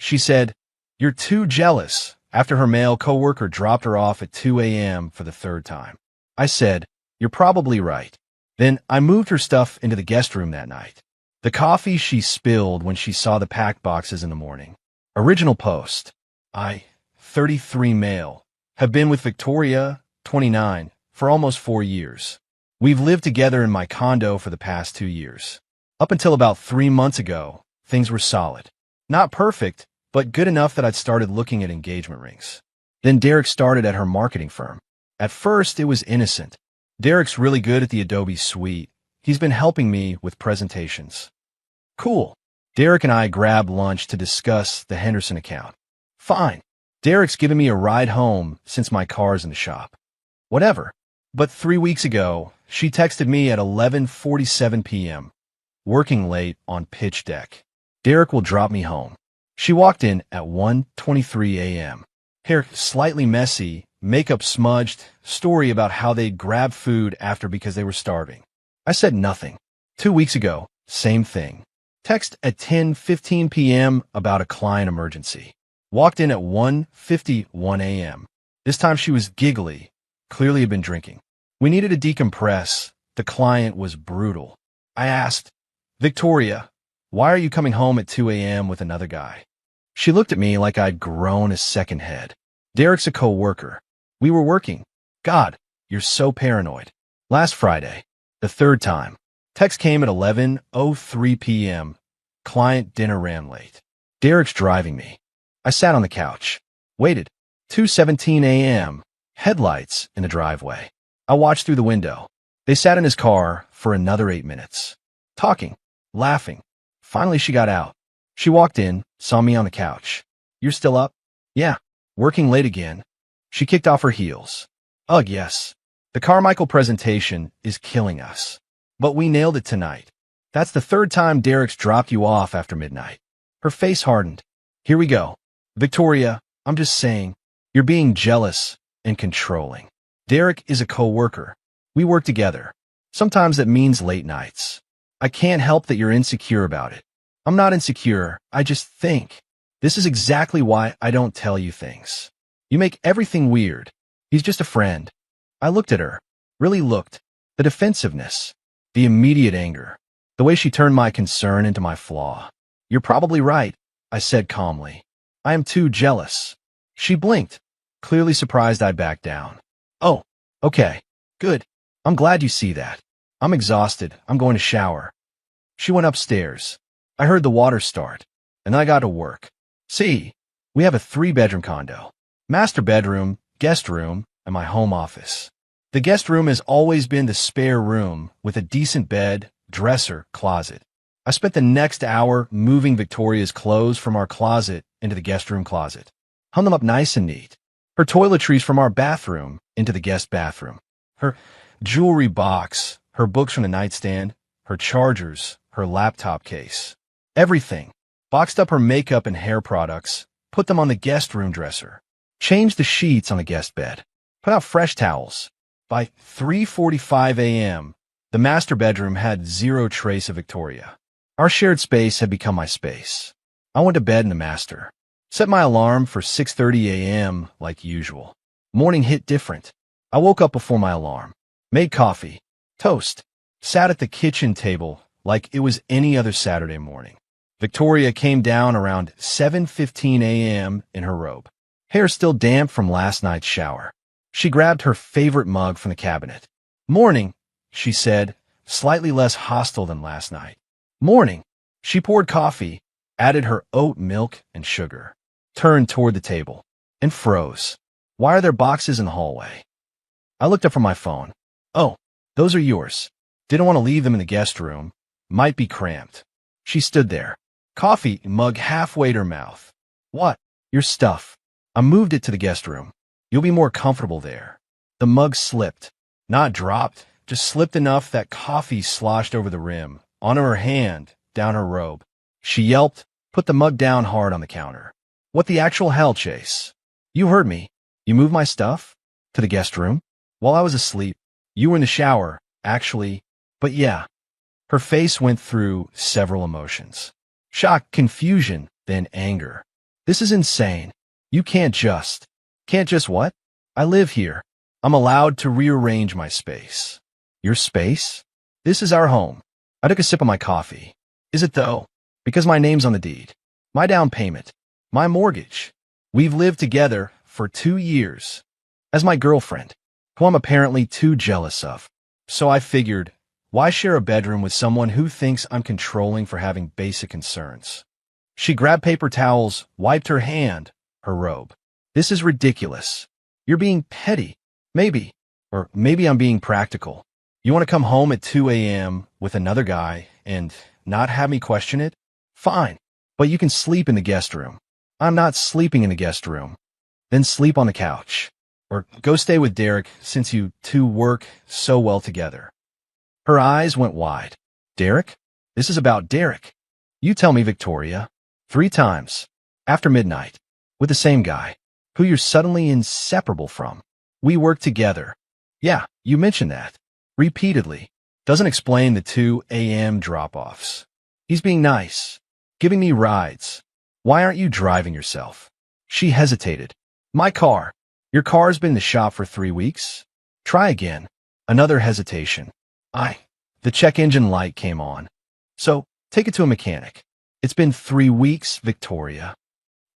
She said, "You're too jealous," after her male coworker dropped her off at 2 a.m. for the third time. I said, "You're probably right." Then I moved her stuff into the guest room that night. The coffee she spilled when she saw the packed boxes in the morning. Original post. I, 33 male, have been with Victoria, 29, for almost 4 years. We've lived together in my condo for the past 2 years. Up until about 3 months ago, things were solid. Not perfect, but good enough that I'd started looking at engagement rings. Then Derek started at her marketing firm. At first, it was innocent. Derek's really good at the Adobe suite. He's been helping me with presentations. Cool. Derek and I grabbed lunch to discuss the Henderson account. Fine. Derek's given me a ride home since my car's in the shop. Whatever. But 3 weeks ago, she texted me at 11:47 p.m. Working late on pitch deck. Derek will drop me home. She walked in at 1:23 a.m. Hair slightly messy, makeup smudged, story about how they'd grab food after because they were starving. I said nothing. 2 weeks ago, same thing. Text at 10:15 p.m. about a client emergency. Walked in at 1:51 a.m. This time she was giggly, clearly had been drinking. We needed to decompress. The client was brutal. I asked, "Victoria, why are you coming home at 2 a.m. with another guy?" She looked at me like I'd grown a second head. Derek's a co-worker. We were working. God, you're so paranoid. Last Friday, the third time. Text came at 11:03 p.m. Client dinner ran late. Derek's driving me. I sat on the couch. Waited. 2:17 a.m. Headlights in the driveway. I watched through the window. They sat in his car for another 8 minutes. Talking. Laughing. Finally, she got out. She walked in, saw me on the couch. "You're still up?" "Yeah." "Working late again?" She kicked off her heels. "Ugh, yes. The Carmichael presentation is killing us. But we nailed it tonight. That's the third time Derek's dropped you off after midnight." Her face hardened. "Here we go. Victoria, I'm just saying, you're being jealous and controlling. Derek is a co-worker. We work together. Sometimes that means late nights. I can't help that you're insecure about it. I'm not insecure. I just think. This is exactly why I don't tell you things. You make everything weird. He's just a friend." I looked at her. Really looked. The defensiveness. The immediate anger. The way she turned my concern into my flaw. "You're probably right," I said calmly. "I am too jealous." She blinked, clearly surprised I backed down. "Oh, okay. Good. I'm glad you see that. I'm exhausted. I'm going to shower." She went upstairs. I heard the water start, and then I got to work. See, we have a 3-bedroom condo. Master bedroom, guest room, and my home office. The guest room has always been the spare room with a decent bed, dresser, closet. I spent the next hour moving Victoria's clothes from our closet into the guest room closet. Hung them up nice and neat. Her toiletries from our bathroom into the guest bathroom. Her jewelry box, her books from the nightstand, her chargers, her laptop case. Everything. Boxed up her makeup and hair products, put them on the guest room dresser. Changed the sheets on the guest bed. Put out fresh towels. By 3:45 a.m., the master bedroom had zero trace of Victoria. Our shared space had become my space. I went to bed in the master. Set my alarm for 6:30 a.m. like usual. Morning hit different. I woke up before my alarm. Made coffee. Toast. Sat at the kitchen table like it was any other Saturday morning. Victoria came down around 7:15 a.m. in her robe. Hair still damp from last night's shower. She grabbed her favorite mug from the cabinet. "Morning," she said, slightly less hostile than last night. "Morning." She poured coffee, added her oat milk and sugar, turned toward the table, and froze. "Why are there boxes in the hallway?" I looked up from my phone. "Oh, those are yours. Didn't want to leave them in the guest room. Might be cramped." She stood there, coffee mug halfway to her mouth. "What?" "Your stuff. I moved it to the guest room. You'll be more comfortable there." The mug slipped. Not dropped, just slipped enough that coffee sloshed over the rim, onto her hand, down her robe. She yelped, put the mug down hard on the counter. "What the actual hell, Chase? You heard me. You moved my stuff? To the guest room? While I was asleep. You were in the shower, actually. But yeah." Her face went through several emotions. Shock, confusion, then anger. This is insane. You can't just what? I live here. I'm allowed to rearrange my space. Your space? This is our home. I took a sip of my coffee. Is it though? Because my name's on the deed. My down payment. My mortgage. We've lived together for 2 years. As my girlfriend, who I'm apparently too jealous of. So I figured, why share a bedroom with someone who thinks I'm controlling for having basic concerns? She grabbed paper towels, wiped her hand, her robe. This is ridiculous. You're being petty. Maybe. Or maybe I'm being practical. You want to come home at 2 a.m. with another guy and not have me question it? Fine. But you can sleep in the guest room. I'm not sleeping in the guest room. Then sleep on the couch. Or go stay with Derek since you two work so well together. Her eyes went wide. Derek? This is about Derek. You tell me, Victoria. 3 times. After midnight. With the same guy. Who you're suddenly inseparable from. We work together. Yeah, you mentioned that. Repeatedly. Doesn't explain the 2 a.m. drop-offs. He's being nice. Giving me rides. Why aren't you driving yourself? She hesitated. My car. Your car's been in the shop for 3 weeks? Try again. Another hesitation. The check engine light came on. So, take it to a mechanic. It's been 3 weeks, Victoria.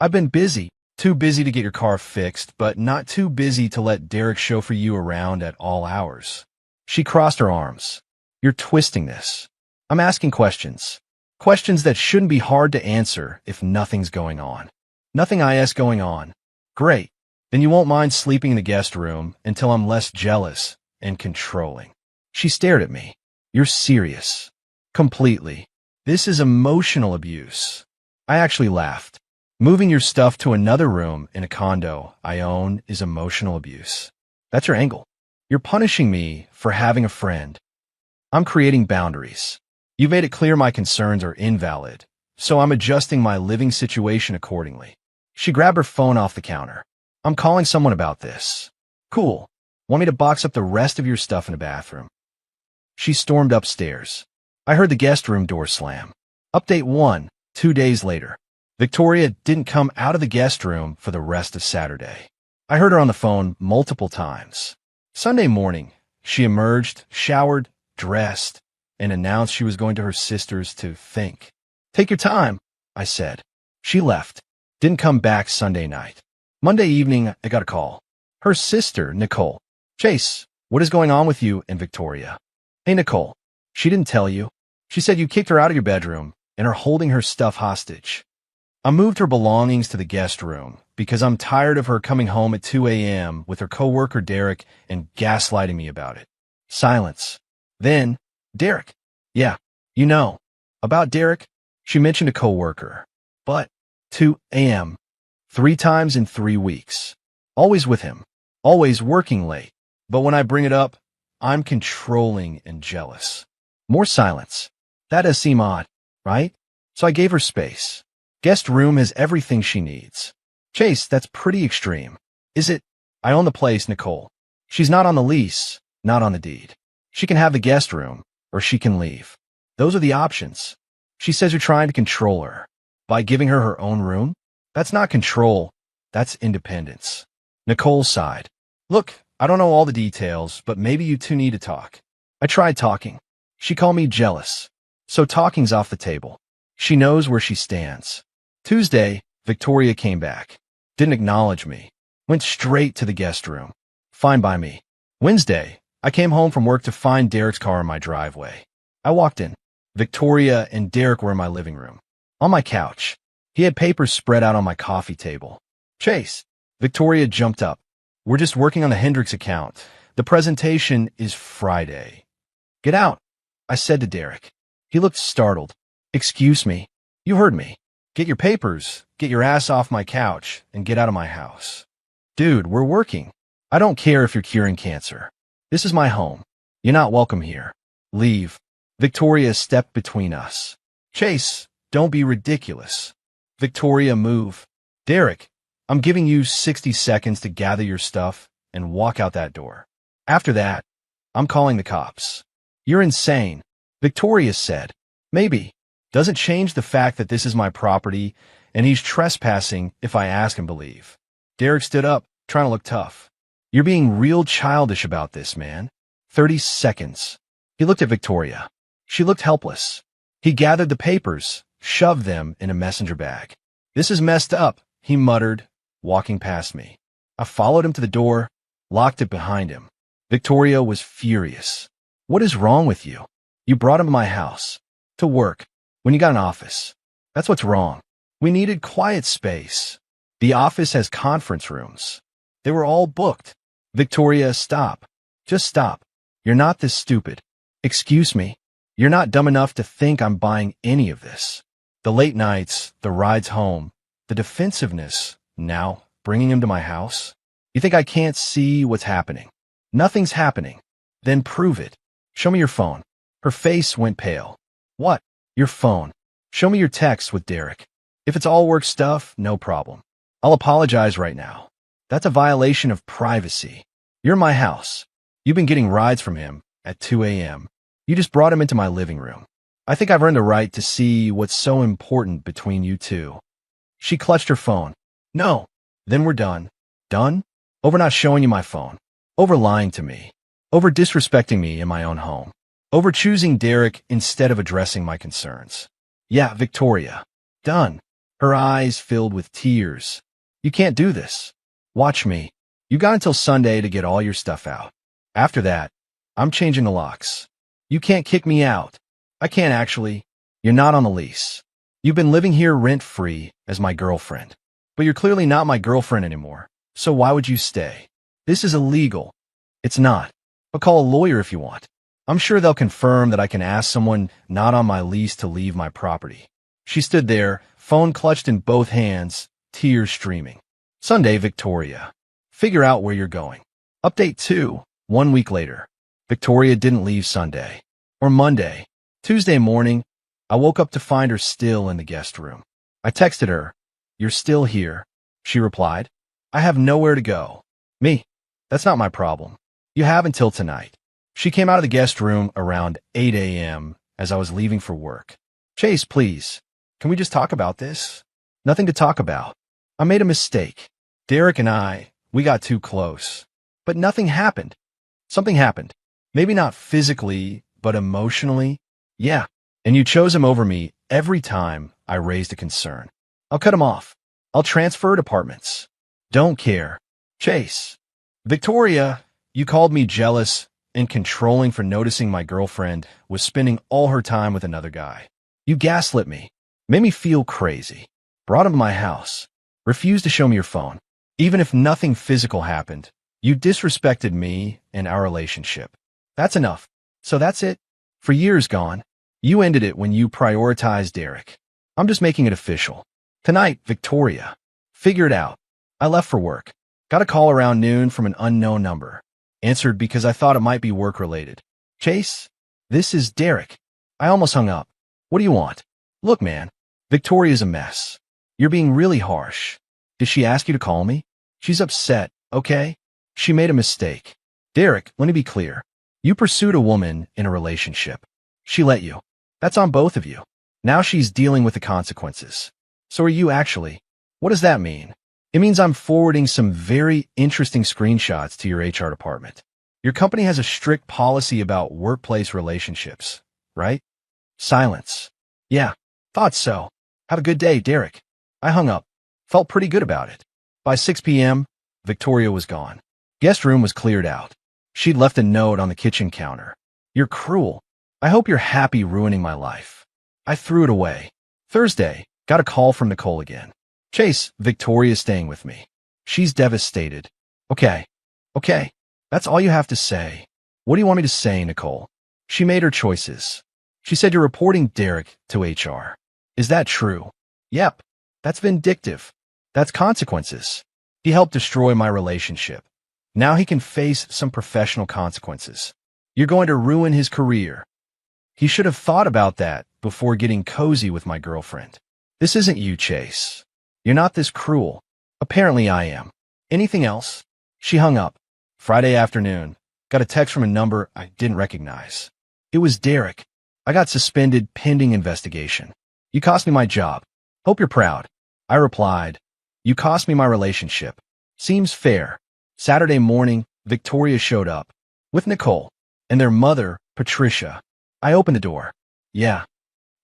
I've been busy. Too busy to get your car fixed, but not too busy to let Derek chauffeur you around at all hours. She crossed her arms. You're twisting this. I'm asking questions. Questions that shouldn't be hard to answer if nothing's going on. Nothing is going on. Great. Then you won't mind sleeping in the guest room until I'm less jealous and controlling. She stared at me. You're serious. Completely. This is emotional abuse. I actually laughed. Moving your stuff to another room in a condo I own is emotional abuse. That's your angle. You're punishing me for having a friend. I'm creating boundaries. You've made it clear my concerns are invalid, so I'm adjusting my living situation accordingly. She grabbed her phone off the counter. I'm calling someone about this. Cool. Want me to box up the rest of your stuff in the bathroom? She stormed upstairs. I heard the guest room door slam. Update 1, 2 days later. Victoria didn't come out of the guest room for the rest of Saturday. I heard her on the phone multiple times. Sunday morning, she emerged, showered, dressed, and announced she was going to her sister's to think. Take your time, I said. She left. Didn't come back Sunday night. Monday evening, I got a call. Her sister, Nicole. Chase, what is going on with you and Victoria? Hey, Nicole. She didn't tell you. She said you kicked her out of your bedroom and are holding her stuff hostage. I moved her belongings to the guest room because I'm tired of her coming home at 2 a.m. with her coworker Derek and gaslighting me about it. Silence. Then, Derek. Yeah, you know. About Derek, she mentioned a coworker. But, 2 a.m. 3 times in 3 weeks. Always with him. Always working late. But when I bring it up, I'm controlling and jealous. More silence. That does seem odd, right? So I gave her space. Guest room has everything she needs. Chase, that's pretty extreme. Is it? I own the place, Nicole. She's not on the lease, not on the deed. She can have the guest room, or she can leave. Those are the options. She says you're trying to control her. By giving her her own room? That's not control. That's independence. Nicole sighed. Look, I don't know all the details, but maybe you two need to talk. I tried talking. She called me jealous. So talking's off the table. She knows where she stands. Tuesday, Victoria came back. Didn't acknowledge me. Went straight to the guest room. Fine by me. Wednesday, I came home from work to find Derek's car in my driveway. I walked in. Victoria and Derek were in my living room. On my couch. He had papers spread out on my coffee table. Chase. Victoria jumped up. We're just working on the Hendricks account. The presentation is Friday. Get out, I said to Derek. He looked startled. Excuse me. You heard me. Get your papers, get your ass off my couch, and get out of my house. Dude, we're working. I don't care if you're curing cancer. This is my home. You're not welcome here. Leave. Victoria stepped between us. Chase, don't be ridiculous. Victoria, move. Derek, I'm giving you 60 seconds to gather your stuff and walk out that door. After that, I'm calling the cops. You're insane. Victoria said. Maybe. Doesn't change the fact that this is my property and he's trespassing if I ask him to leave. Derek stood up, trying to look tough. You're being real childish about this, man. 30 seconds. He looked at Victoria. She looked helpless. He gathered the papers, shoved them in a messenger bag. This is messed up, he muttered, walking past me. I followed him to the door, locked it behind him. Victoria was furious. What is wrong with you? You brought him to my house, to work, when you got an office. That's what's wrong. We needed quiet space. The office has conference rooms. They were all booked. Victoria, stop. Just stop. You're not this stupid. Excuse me. You're not dumb enough to think I'm buying any of this. The late nights, the rides home, the defensiveness, now bringing him to my house. You think I can't see what's happening? Nothing's happening. Then prove it. Show me your phone. Her face went pale. What? Your phone. Show me your text with Derek. If it's all work stuff, no problem. I'll apologize right now. That's a violation of privacy. You're in my house. You've been getting rides from him at 2 a.m. You just brought him into my living room. I think I've earned a right to see what's so important between you two. She clutched her phone. No. Then we're done. Done? Over not showing you my phone. Over lying to me. Over disrespecting me in my own home. Over choosing Derek instead of addressing my concerns. Yeah, Victoria. Done. Her eyes filled with tears. You can't do this. Watch me. You got until Sunday to get all your stuff out. After that, I'm changing the locks. You can't kick me out. I can't actually. You're not on the lease. You've been living here rent-free as my girlfriend. But you're clearly not my girlfriend anymore. So why would you stay? This is illegal. It's not. But call a lawyer if you want. I'm sure they'll confirm that I can ask someone not on my lease to leave my property. She stood there, phone clutched in both hands, tears streaming. Sunday, Victoria. Figure out where you're going. Update 2. 1 week later. Victoria didn't leave Sunday. Or Monday. Tuesday morning, I woke up to find her still in the guest room. I texted her. You're still here. She replied. I have nowhere to go. Me. That's not my problem. You have until tonight. She came out of the guest room around 8 a.m. as I was leaving for work. Chase, please. Can we just talk about this? Nothing to talk about. I made a mistake. Derek and we got too close. But nothing happened. Something happened. Maybe not physically, but emotionally. Yeah. And you chose him over me every time I raised a concern. I'll cut him off. I'll transfer departments. Don't care. Chase. Victoria, you called me jealous and controlling for noticing my girlfriend was spending all her time with another guy. You gaslit me. Made me feel crazy. Brought him to my house. Refused to show me your phone. Even if nothing physical happened, you disrespected me and our relationship. That's enough. So that's it. For years gone, you ended it when you prioritized Derek. I'm just making it official. Tonight, Victoria. Figure it out. I left for work. Got a call around noon from an unknown number. Answered because I thought it might be work-related. Chase, this is Derek. I almost hung up. What do you want? Look, man. Victoria's a mess. You're being really harsh. Did she ask you to call me? She's upset, okay? She made a mistake. Derek, let me be clear. You pursued a woman in a relationship. She let you. That's on both of you. Now she's dealing with the consequences. So are you actually. What does that mean? It means I'm forwarding some very interesting screenshots to your HR department. Your company has a strict policy about workplace relationships, right? Silence. Yeah, thought so. Have a good day, Derek. I hung up. Felt pretty good about it. By 6 p.m., Victoria was gone. Guest room was cleared out. She'd left a note on the kitchen counter. You're cruel. I hope you're happy ruining my life. I threw it away. Thursday, got a call from Nicole again. Chase, Victoria's staying with me. She's devastated. Okay. That's all you have to say. What do you want me to say, Nicole? She made her choices. She said you're reporting Derek to HR. Is that true? Yep. That's vindictive. That's consequences. He helped destroy my relationship. Now he can face some professional consequences. You're going to ruin his career. He should have thought about that before getting cozy with my girlfriend. This isn't you, Chase. You're not this cruel. Apparently I am. Anything else? She hung up. Friday afternoon. Got a text from a number I didn't recognize. It was Derek. I got suspended pending investigation. You cost me my job. Hope you're proud. I replied, "You cost me my relationship. Seems fair." Saturday morning, Victoria showed up with Nicole and their mother, Patricia. I opened the door. "Yeah."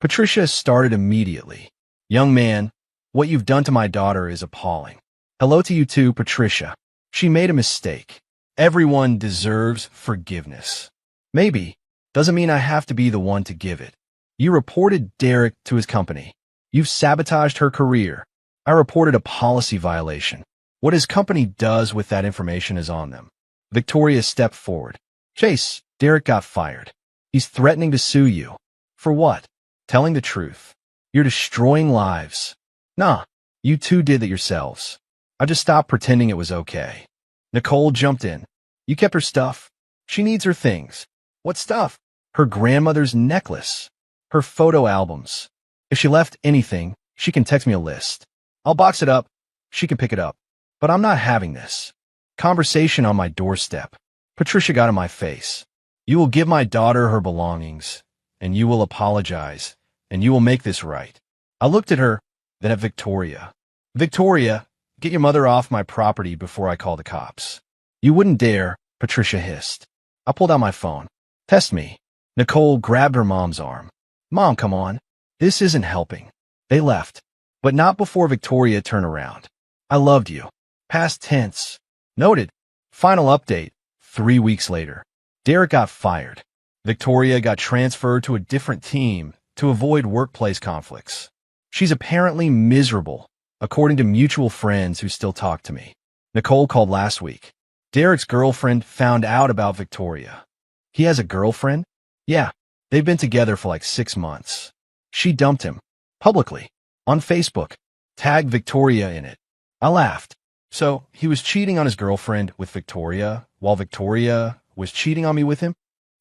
Patricia started immediately. "Young man, what you've done to my daughter is appalling." "Hello to you too, Patricia. She made a mistake. Everyone deserves forgiveness." "Maybe. Doesn't mean I have to be the one to give it." "You reported Derek to his company. You've sabotaged her career." "I reported a policy violation. What his company does with that information is on them." Victoria stepped forward. "Chase, Derek got fired. He's threatening to sue you." "For what?" "Telling the truth. You're destroying lives." "Nah, you two did that yourselves. I just stopped pretending it was okay." Nicole jumped in. "You kept her stuff. She needs her things." "What stuff?" "Her grandmother's necklace. Her photo albums. If she left anything, she can text me a list. I'll box it up. She can pick it up. But I'm not having this." Conversation on my doorstep. Patricia got in my face. "You will give my daughter her belongings, and you will apologize, and you will make this right." I looked at her, then at Victoria. "Victoria, get your mother off my property before I call the cops." "You wouldn't dare," Patricia hissed. I pulled out my phone. "Test me." Nicole grabbed her mom's arm. "Mom, come on. This isn't helping." They left, but not before Victoria turned around. "I loved you." Past tense. Noted. Final update. 3 weeks later. Derek got fired. Victoria got transferred to a different team to avoid workplace conflicts. She's apparently miserable, according to mutual friends who still talk to me. Nicole called last week. Derek's girlfriend found out about Victoria. "He has a girlfriend?" "Yeah, they've been together for like 6 months. She dumped him. Publicly. On Facebook. Tagged Victoria in it." I laughed. "So, he was cheating on his girlfriend with Victoria, while Victoria was cheating on me with him?"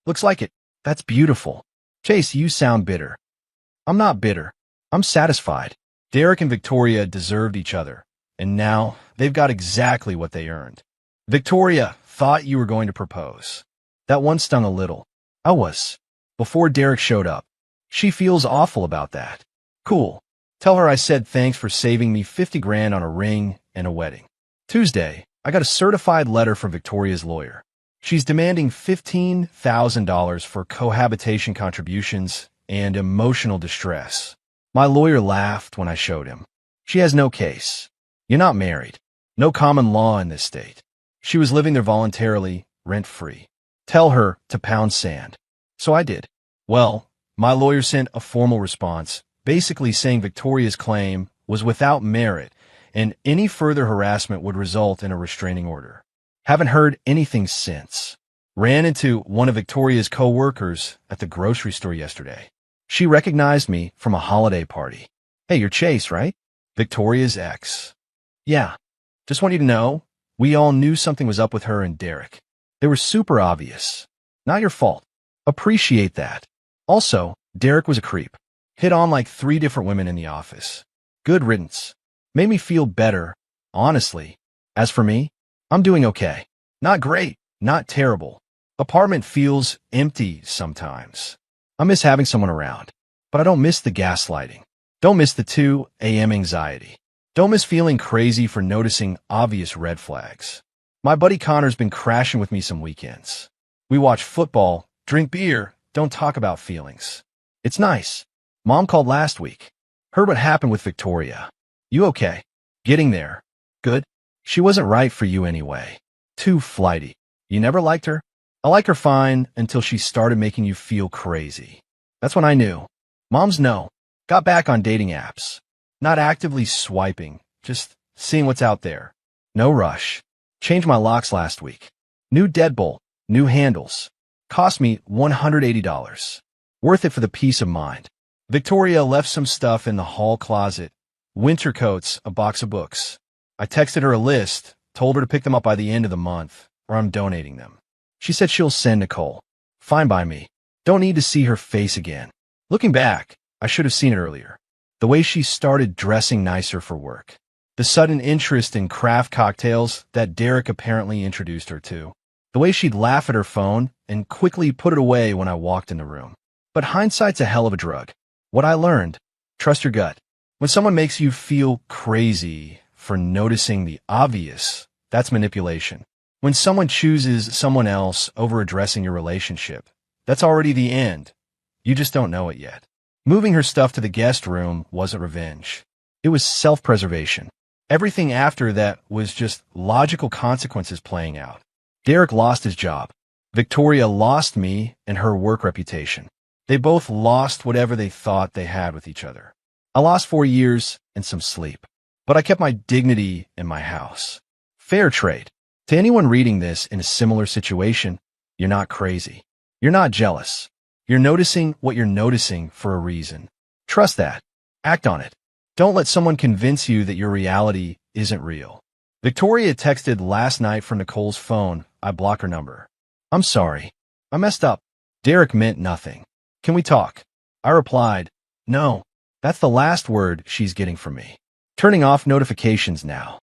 "Looks like it." "That's beautiful." "Chase, you sound bitter." "I'm not bitter. I'm satisfied. Derek and Victoria deserved each other, and now they've got exactly what they earned." "Victoria thought you were going to propose." That one stung a little. I was. Before Derek showed up. She feels awful about that. "Cool. Tell her I said thanks for saving me 50 grand on a ring and a wedding." Tuesday, I got a certified letter from Victoria's lawyer. She's demanding $15,000 for cohabitation contributions and emotional distress. My lawyer laughed when I showed him. "She has no case. You're not married. No common law in this state. She was living there voluntarily, rent-free. Tell her to pound sand." So I did. Well, my lawyer sent a formal response, basically saying Victoria's claim was without merit and any further harassment would result in a restraining order. Haven't heard anything since. Ran into one of Victoria's co-workers at the grocery store yesterday. She recognized me from a holiday party. "Hey, you're Chase, right?" "Victoria's ex." "Yeah. Just want you to know, we all knew something was up with her and Derek. They were super obvious. Not your fault. Appreciate that. Also, Derek was a creep. Hit on like 3 different women in the office. Good riddance. Made me feel better, honestly. As for me, I'm doing okay. Not great, not terrible. Apartment feels empty sometimes. I miss having someone around, but I don't miss the gaslighting. Don't miss the 2 a.m. anxiety. Don't miss feeling crazy for noticing obvious red flags. My buddy Connor's been crashing with me some weekends. We watch football, drink beer, don't talk about feelings. It's nice. Mom called last week. Heard what happened with Victoria. "You okay?" "Getting there." "Good." "She wasn't right for you anyway. Too flighty." "You never liked her?" "I like her fine until she started making you feel crazy. That's when I knew." Moms know. Got back on dating apps. Not actively swiping, just seeing what's out there. No rush. Changed my locks last week. New deadbolt, new handles. Cost me $180. Worth it for the peace of mind. Victoria left some stuff in the hall closet. Winter coats, a box of books. I texted her a list, told her to pick them up by the end of the month, or I'm donating them. She said she'll send Nicole. Fine by me. Don't need to see her face again. Looking back, I should have seen it earlier. The way she started dressing nicer for work. The sudden interest in craft cocktails that Derek apparently introduced her to. The way she'd laugh at her phone and quickly put it away when I walked in the room. But hindsight's a hell of a drug. What I learned, trust your gut. When someone makes you feel crazy for noticing the obvious, that's manipulation. When someone chooses someone else over addressing your relationship, that's already the end. You just don't know it yet. Moving her stuff to the guest room wasn't revenge. It was self-preservation. Everything after that was just logical consequences playing out. Derek lost his job. Victoria lost me and her work reputation. They both lost whatever they thought they had with each other. I lost 4 years and some sleep, but I kept my dignity in my house. Fair trade. To anyone reading this in a similar situation, you're not crazy. You're not jealous. You're noticing what you're noticing for a reason. Trust that. Act on it. Don't let someone convince you that your reality isn't real. Victoria texted last night from Nicole's phone. I blocked her number. I'm sorry. I messed up. Derek meant nothing. Can we talk? I replied, no. That's the last word she's getting from me. Turning off notifications now.